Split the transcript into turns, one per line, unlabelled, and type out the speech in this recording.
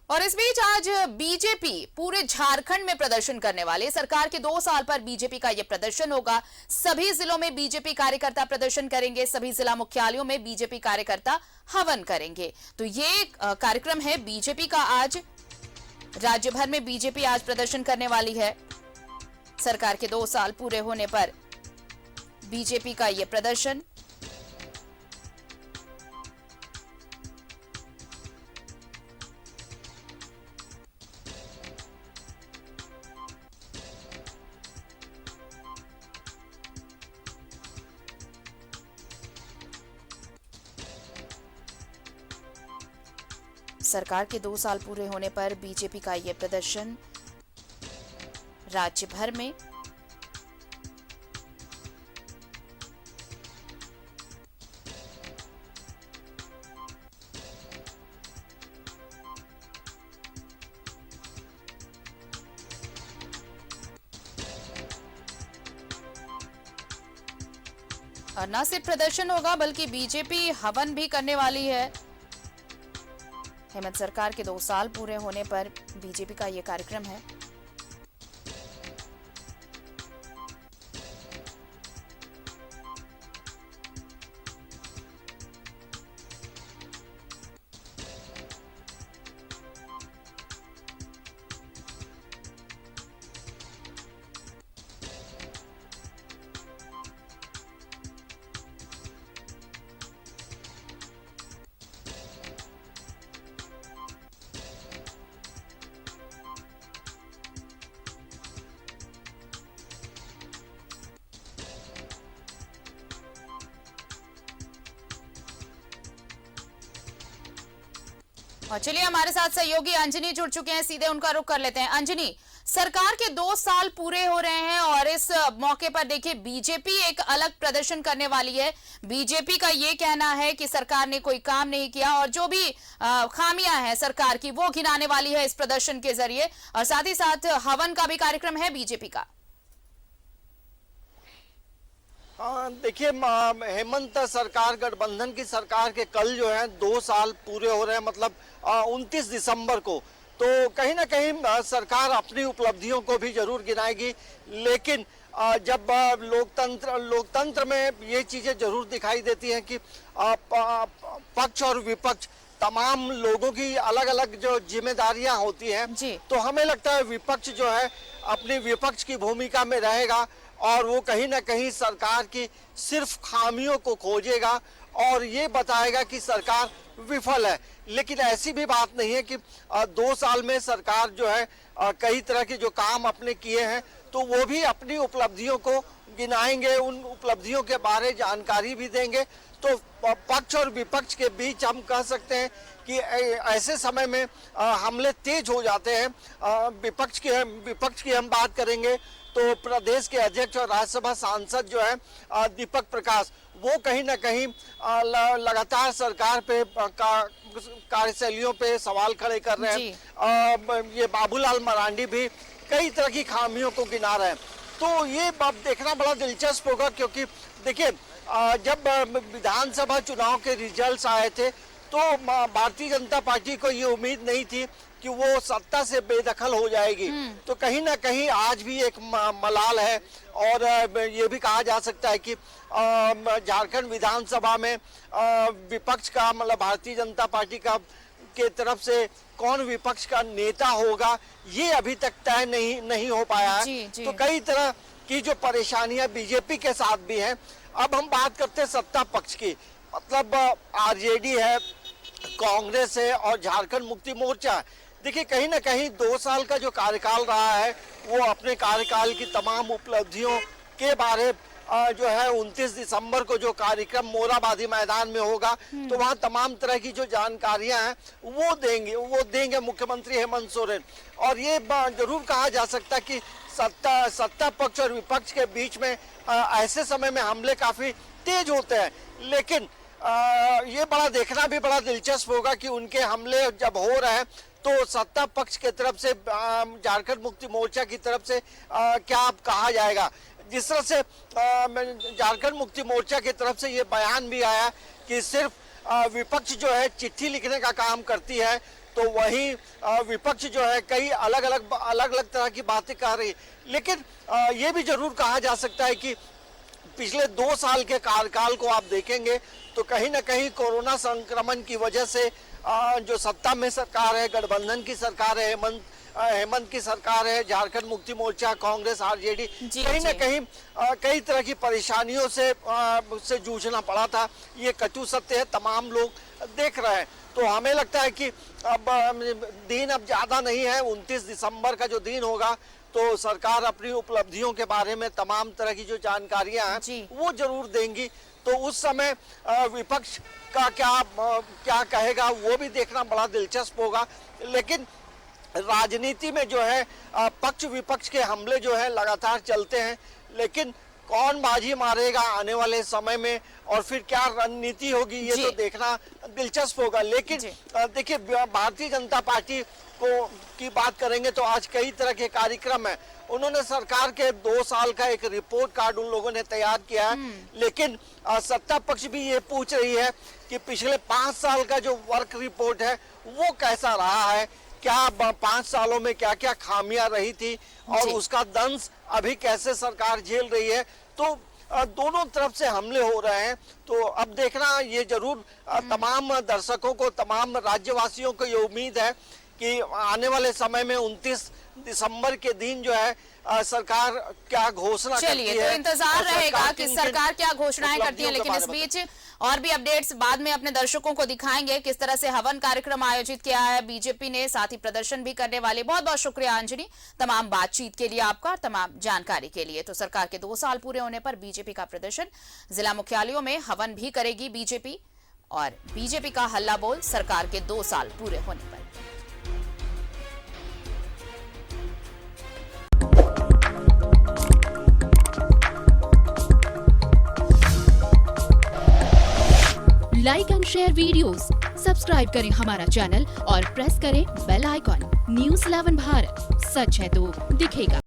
और इस बीच आज बीजेपी पूरे झारखंड में प्रदर्शन करने वाले सरकार के 2 साल पर बीजेपी का यह प्रदर्शन होगा। सभी जिलों में बीजेपी कार्यकर्ता प्रदर्शन करेंगे। सभी जिला मुख्यालयों में बीजेपी कार्यकर्ता हवन करेंगे। तो ये कार्यक्रम है बीजेपी का। आज राज्य भर में बीजेपी आज प्रदर्शन करने वाली है। सरकार के 2 साल पूरे होने पर बीजेपी का यह प्रदर्शन। सरकार के 2 साल पूरे होने पर बीजेपी का यह प्रदर्शन राज्य भर में। और न सिर्फ प्रदर्शन होगा बल्कि बीजेपी हवन भी करने वाली है। हेमंत सरकार के 2 साल पूरे होने पर बीजेपी का यह कार्यक्रम है। और चलिए हमारे साथ सहयोगी अंजनी जुड़ चुके हैं, सीधे उनका रुख कर लेते हैं। अंजनी, सरकार के 2 साल पूरे हो रहे हैं और इस मौके पर देखिए बीजेपी एक अलग प्रदर्शन करने वाली है। बीजेपी का ये कहना है कि सरकार ने कोई काम नहीं किया और जो भी खामियां हैं सरकार की वो गिनाने वाली है इस प्रदर्शन के जरिए। और साथ ही साथ हवन का भी कार्यक्रम है बीजेपी का।
देखिए, हेमंत सरकार गठबंधन की सरकार के कल जो है 2 साल पूरे हो रहे हैं, मतलब 29 दिसंबर को। तो कहीं ना कहीं सरकार अपनी उपलब्धियों को भी जरूर गिनाएगी, लेकिन जब लोकतंत्र में ये चीजें जरूर दिखाई देती हैं कि पक्ष और विपक्ष तमाम लोगों की अलग अलग जो जिम्मेदारियां होती हैं, तो हमें लगता है विपक्ष जो है अपनी विपक्ष की भूमिका में रहेगा और वो कहीं ना कहीं सरकार की सिर्फ खामियों को खोजेगा और ये बताएगा कि सरकार विफल है। लेकिन ऐसी भी बात नहीं है कि 2 साल में सरकार जो है कई तरह के जो काम अपने किए हैं तो वो भी अपनी उपलब्धियों को गिनाएंगे, उन उपलब्धियों के बारे जानकारी भी देंगे। तो पक्ष और विपक्ष के बीच हम कह सकते हैं कि ऐसे समय में हमले तेज हो जाते हैं। विपक्ष की हम बात करेंगे तो प्रदेश के अध्यक्ष और राज्यसभा सांसद जो है दीपक प्रकाश, वो कहीं ना कहीं लगातार सरकार पे कार्यशैलियों पे सवाल खड़े कर रहे हैं। ये बाबूलाल मरांडी भी कई तरह की खामियों को गिना रहे हैं। तो ये अब देखना बड़ा दिलचस्प होगा, क्योंकि देखिए जब विधानसभा चुनाव के रिजल्ट्स आए थे तो भारतीय जनता पार्टी को ये उम्मीद नहीं थी कि वो सत्ता से बेदखल हो जाएगी। तो कहीं ना कहीं आज भी एक मलाल है और ये भी कहा जा सकता है कि झारखंड विधानसभा में विपक्ष का, मतलब भारतीय जनता पार्टी का के तरफ से कौन विपक्ष का नेता होगा ये अभी तक तय नहीं हो पाया है। तो कई तरह की जो परेशानियां बीजेपी के साथ भी हैं। अब हम बात करते हैं सत्ता पक्ष की, मतलब आरजेडी है, कांग्रेस है और झारखंड मुक्ति मोर्चा। देखिए कहीं ना कहीं 2 साल का जो कार्यकाल रहा है वो अपने कार्यकाल की तमाम उपलब्धियों के बारे जो है 29 दिसंबर को जो कार्यक्रम मोराबादी मैदान में होगा तो वहाँ तमाम तरह की जो जानकारियां हैं वो देंगे मुख्यमंत्री हेमंत सोरेन। और ये जरूर कहा जा सकता है कि सत्ता पक्ष और विपक्ष के बीच में ऐसे समय में हमले काफी तेज होते हैं। लेकिन ये देखना भी बड़ा दिलचस्प होगा कि उनके हमले जब हो रहे हैं तो सत्ता पक्ष के तरफ से, झारखंड मुक्ति मोर्चा की तरफ से क्या कहा जाएगा। जिस तरह से झारखंड मुक्ति मोर्चा की तरफ से ये बयान भी आया कि सिर्फ विपक्ष जो है चिट्ठी लिखने का काम करती है, तो वहीं विपक्ष जो है कई अलग अलग तरह की बातें कर रही है। लेकिन ये भी जरूर कहा जा सकता है कि पिछले 2 साल के कार्यकाल को आप देखेंगे तो कहीं ना कहीं कोरोना संक्रमण की वजह से जो सत्ता में सरकार है, गठबंधन की सरकार है, हेमंत की सरकार है, झारखंड मुक्ति मोर्चा, कांग्रेस, आरजेडी, कहीं ना कहीं कई तरह की परेशानियों से जूझना पड़ा था। ये कटु सत्य है, तमाम लोग देख रहे हैं। तो हमें लगता है कि अब दिन अब ज्यादा नहीं है, 29 दिसंबर का जो दिन होगा तो सरकार अपनी उपलब्धियों के बारे में तमाम तरह की जो जानकारियां हैं वो जरूर देंगी। तो उस समय विपक्ष का क्या कहेगा वो भी देखना बड़ा दिलचस्प होगा। लेकिन राजनीति में जो है पक्ष विपक्ष के हमले जो है लगातार चलते हैं, लेकिन कौन बाजी मारेगा आने वाले समय में और फिर क्या रणनीति होगी ये तो देखना दिलचस्प होगा। लेकिन देखिए, भारतीय जनता पार्टी की बात करेंगे तो आज कई तरह के कार्यक्रम है। उन्होंने सरकार के 2 साल का एक रिपोर्ट कार्ड उन लोगों ने तैयार किया है, लेकिन सत्ता पक्ष भी ये पूछ रही है कि पिछले 5 साल का जो वर्क रिपोर्ट है वो कैसा रहा है, क्या 5 सालों में क्या क्या खामियां रही थी और उसका दंश अभी कैसे सरकार झेल रही है। तो दोनों तरफ से हमले हो रहे हैं। तो अब देखना ये जरूर तमाम दर्शकों को, तमाम राज्यवासियों को ये उम्मीद है कि आने वाले समय में 29 दिसंबर के दिन जो है सरकार क्या घोषणा करती है।
तो इंतजार रहेगा कि सरकार क्या घोषणाएं करती है। लेकिन इस बीच और भी अपडेट्स बाद में अपने दर्शकों को दिखाएंगे, किस तरह से हवन कार्यक्रम आयोजित किया है बीजेपी ने, साथ ही प्रदर्शन भी करने वाले। बहुत बहुत शुक्रिया अंजनी, तमाम बातचीत के लिए आपका और तमाम जानकारी के लिए। तो सरकार के 2 साल पूरे होने पर बीजेपी का प्रदर्शन, जिला मुख्यालयों में हवन भी करेगी बीजेपी, और बीजेपी का हल्ला बोल सरकार के 2 साल पूरे होने पर।
Like and share videos, subscribe करें हमारा चैनल और प्रेस करें बेल आइकॉन। न्यूज़ 11 भारत, सच है तो दिखेगा।